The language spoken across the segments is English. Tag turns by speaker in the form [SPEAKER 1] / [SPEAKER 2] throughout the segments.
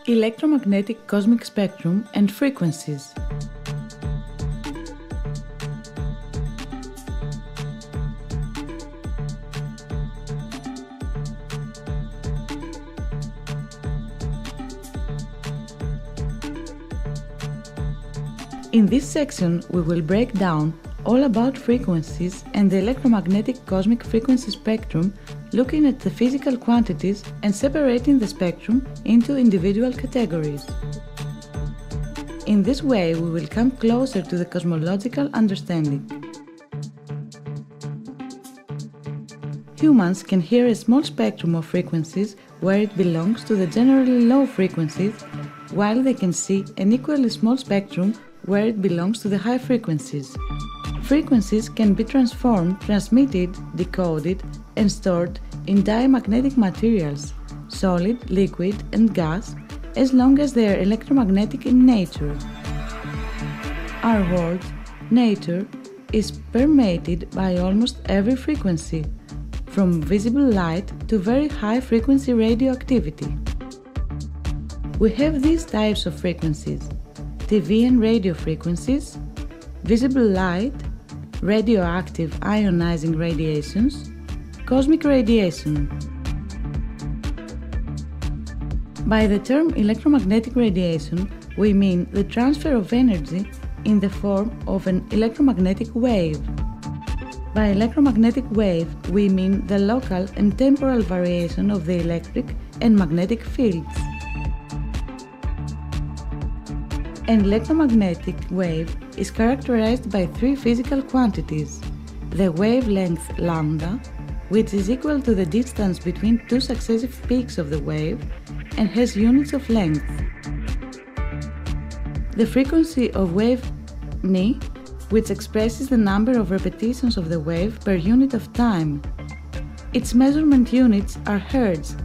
[SPEAKER 1] Electromagnetic cosmic spectrum and frequencies. In this section, we will break down all about frequencies and the electromagnetic cosmic frequency spectrum, looking at the physical quantities and separating the spectrum into individual categories. In this way, we will come closer to the cosmological understanding. Humans can hear a small spectrum of frequencies where it belongs to the generally low frequencies, while they can see an equally small spectrum where it belongs to the high frequencies. Frequencies can be transformed, transmitted, decoded, and stored in diamagnetic materials, solid, liquid, and gas, as long as they are electromagnetic in nature. Our world, nature, is permeated by almost every frequency, from visible light to very high-frequency radioactivity. We have these types of frequencies: TV and radio frequencies, visible light, radioactive ionizing radiations, cosmic radiation. By the term electromagnetic radiation, we mean the transfer of energy in the form of an electromagnetic wave. By electromagnetic wave, we mean the local and temporal variation of the electric and magnetic fields. An electromagnetic wave is characterized by three physical quantities: the wavelength lambda, which is equal to the distance between two successive peaks of the wave and has units of length; the frequency of wave ni, which expresses the number of repetitions of the wave per unit of time. Its measurement units are hertz.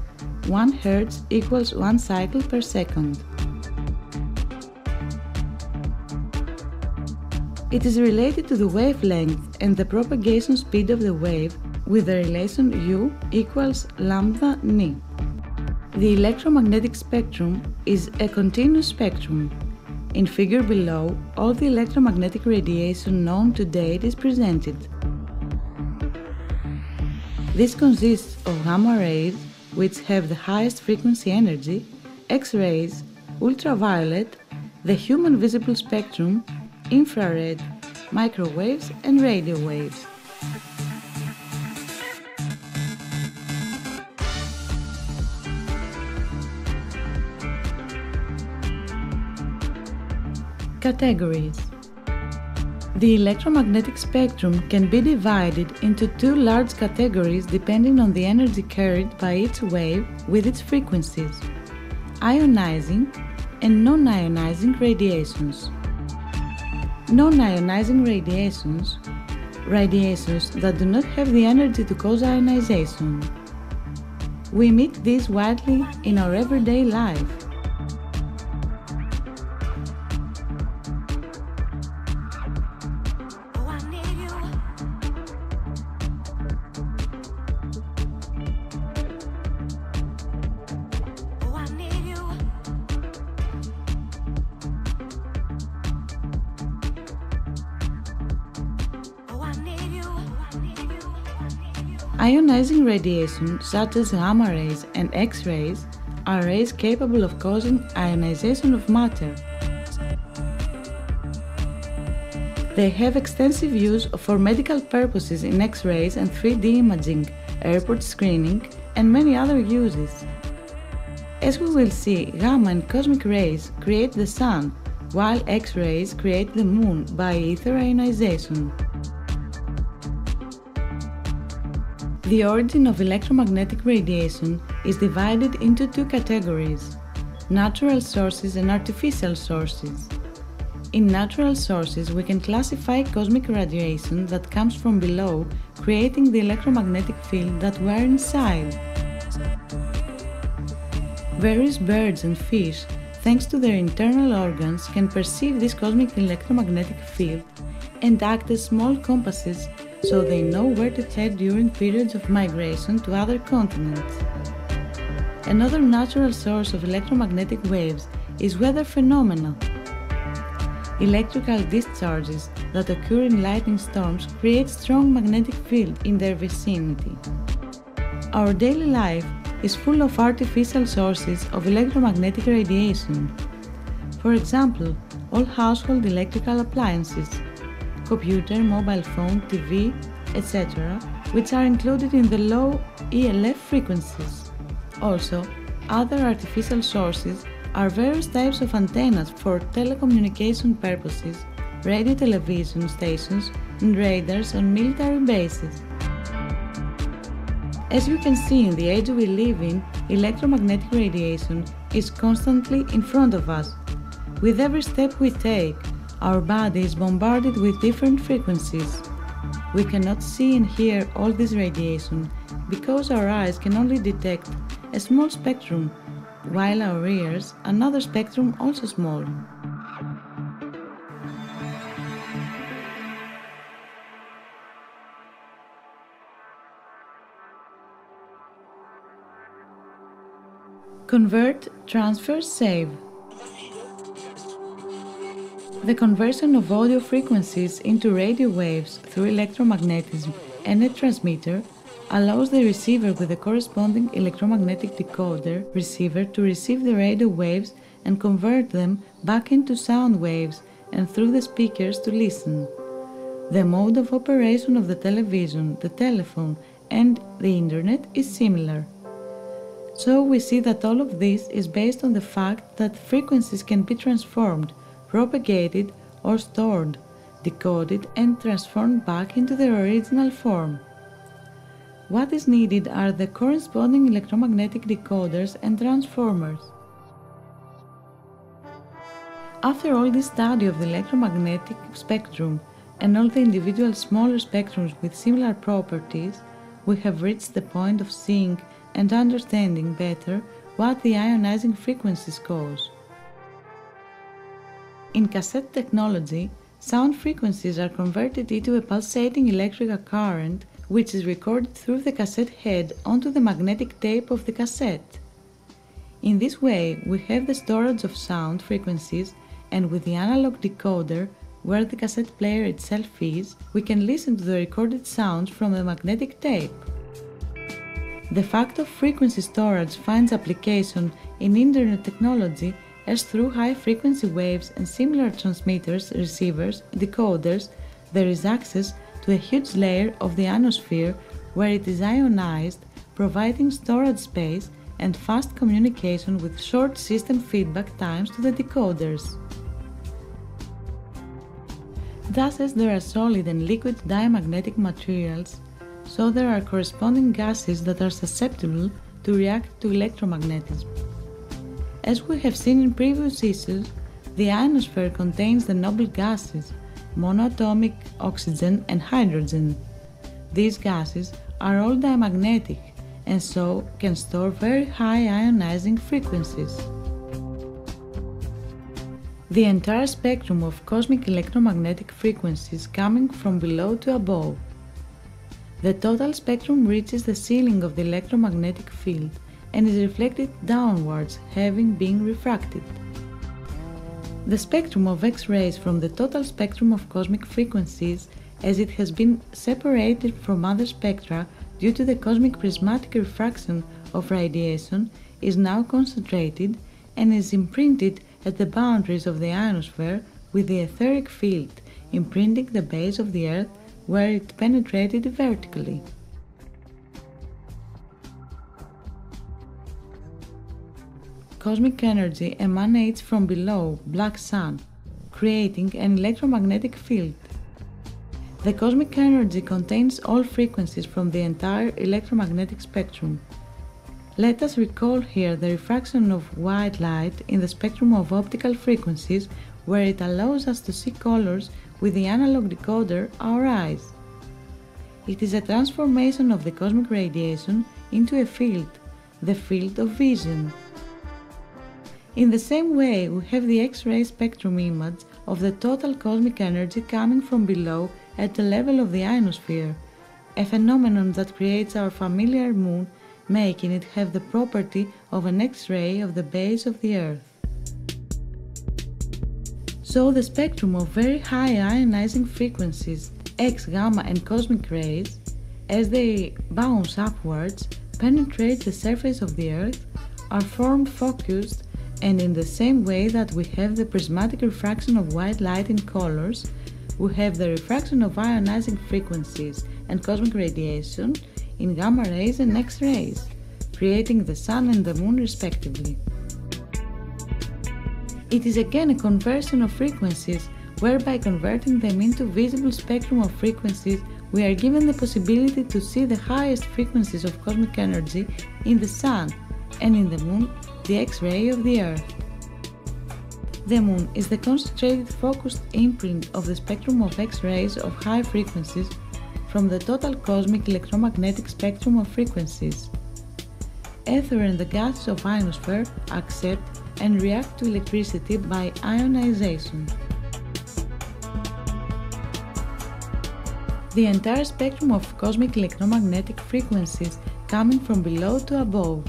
[SPEAKER 1] 1 hertz equals 1 cycle per second. It is related to the wavelength and the propagation speed of the wave with the relation U equals lambda ni. The electromagnetic spectrum is a continuous spectrum. In figure below, all the electromagnetic radiation known to date is presented. This consists of gamma rays, which have the highest frequency energy, X-rays, ultraviolet, the human visible spectrum, infrared, microwaves, and radio waves. Categories. The electromagnetic spectrum can be divided into two large categories depending on the energy carried by each wave with its frequencies: ionizing and non-ionizing radiations. Non-ionizing radiations, radiations that do not have the energy to cause ionization. We meet these widely in our everyday life. Ionizing radiation, such as gamma rays and X-rays, are rays capable of causing ionization of matter. They have extensive use for medical purposes in X-rays and 3D imaging, airport screening, and many other uses. As we will see, gamma and cosmic rays create the sun, while X-rays create the moon by ether ionization. The origin of electromagnetic radiation is divided into two categories: natural sources and artificial sources. In natural sources, we can classify cosmic radiation that comes from below, creating the electromagnetic field that we are inside. Various birds and fish, thanks to their internal organs, can perceive this cosmic electromagnetic field and act as small compasses, so they know where to head during periods of migration to other continents. Another natural source of electromagnetic waves is weather phenomena. Electrical discharges that occur in lightning storms create strong magnetic field in their vicinity. Our daily life is full of artificial sources of electromagnetic radiation. For example, all household electrical appliances, computer, mobile phone, TV, etc., which are included in the low ELF frequencies. Also, other artificial sources are various types of antennas for telecommunication purposes, radio television stations, and radars on military bases. As you can see in the age we live in, electromagnetic radiation is constantly in front of us. With every step we take, our body is bombarded with different frequencies. We cannot see and hear all this radiation because our eyes can only detect a small spectrum, while our ears another spectrum also small. Convert, transfer, save. The conversion of audio frequencies into radio waves through electromagnetism and a transmitter allows the receiver with the corresponding electromagnetic decoder receiver to receive the radio waves and convert them back into sound waves and through the speakers to listen. The mode of operation of the television, the telephone, and the internet is similar. So we see that all of this is based on the fact that frequencies can be transformed, propagated or stored, decoded and transformed back into their original form. What is needed are the corresponding electromagnetic decoders and transformers. After all this study of the electromagnetic spectrum and all the individual smaller spectrums with similar properties, we have reached the point of seeing and understanding better what the ionizing frequencies cause. In cassette technology, sound frequencies are converted into a pulsating electrical current which is recorded through the cassette head onto the magnetic tape of the cassette. In this way, we have the storage of sound frequencies, and with the analog decoder, where the cassette player itself is, we can listen to the recorded sounds from the magnetic tape. The fact of frequency storage finds application in Internet technology as through high-frequency waves and similar transmitters, receivers, decoders, there is access to a huge layer of the ionosphere where it is ionized, providing storage space and fast communication with short system feedback times to the decoders. Thus, as there are solid and liquid diamagnetic materials, so there are corresponding gases that are susceptible to react to electromagnetism. As we have seen in previous issues, the ionosphere contains the noble gases, monoatomic oxygen and hydrogen. These gases are all diamagnetic and so can store very high ionizing frequencies. The entire spectrum of cosmic electromagnetic frequencies coming from below to above. The total spectrum reaches the ceiling of the electromagnetic field and is reflected downwards, having been refracted. The spectrum of X-rays from the total spectrum of cosmic frequencies, as it has been separated from other spectra due to the cosmic prismatic refraction of radiation, is now concentrated and is imprinted at the boundaries of the ionosphere with the etheric field, imprinting the base of the Earth where it penetrated vertically. Cosmic energy emanates from below, black sun, creating an electromagnetic field. The cosmic energy contains all frequencies from the entire electromagnetic spectrum. Let us recall here the refraction of white light in the spectrum of optical frequencies, where it allows us to see colors with the analog decoder, our eyes. It is a transformation of the cosmic radiation into a field, the field of vision. In the same way, we have the X-ray spectrum image of the total cosmic energy coming from below at the level of the ionosphere, a phenomenon that creates our familiar moon making it have the property of an X-ray of the base of the Earth. So the spectrum of very high ionizing frequencies, X, gamma and cosmic rays, as they bounce upwards, penetrate the surface of the Earth, are formed focused, and in the same way that we have the prismatic refraction of white light in colors, we have the refraction of ionizing frequencies and cosmic radiation in gamma rays and X-rays, creating the Sun and the Moon respectively. It is again a conversion of frequencies, whereby converting them into visible spectrum of frequencies, we are given the possibility to see the highest frequencies of cosmic energy in the Sun, and in the Moon, the X-ray of the Earth. The Moon is the concentrated focused imprint of the spectrum of X-rays of high frequencies from the total cosmic electromagnetic spectrum of frequencies. Ether and the gases of ionosphere accept and react to electricity by ionization. The entire spectrum of cosmic electromagnetic frequencies coming from below to above.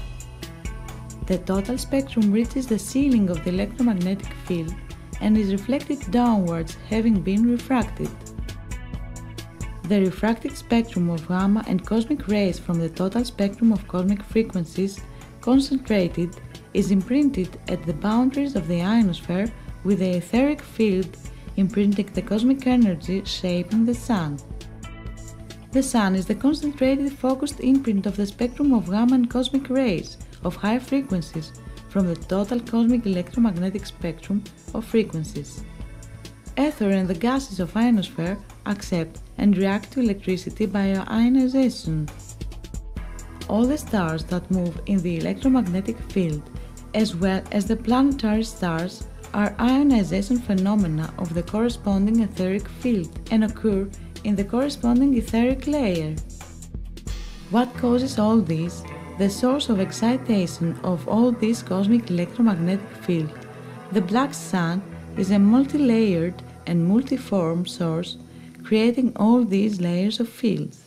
[SPEAKER 1] The total spectrum reaches the ceiling of the electromagnetic field and is reflected downwards, having been refracted. The refracted spectrum of gamma and cosmic rays from the total spectrum of cosmic frequencies, concentrated, is imprinted at the boundaries of the ionosphere with the etheric field imprinting the cosmic energy shaping the Sun. The Sun is the concentrated focused imprint of the spectrum of gamma and cosmic rays of high frequencies from the total cosmic electromagnetic spectrum of frequencies. Ether and the gases of ionosphere accept and react to electricity by ionization. All the stars that move in the electromagnetic field, as well as the planetary stars, are ionization phenomena of the corresponding etheric field and occur in the corresponding etheric layer. What causes all this? The source of excitation of all this cosmic electromagnetic field, the black sun, is a multi-layered and multiform source, creating all these layers of fields.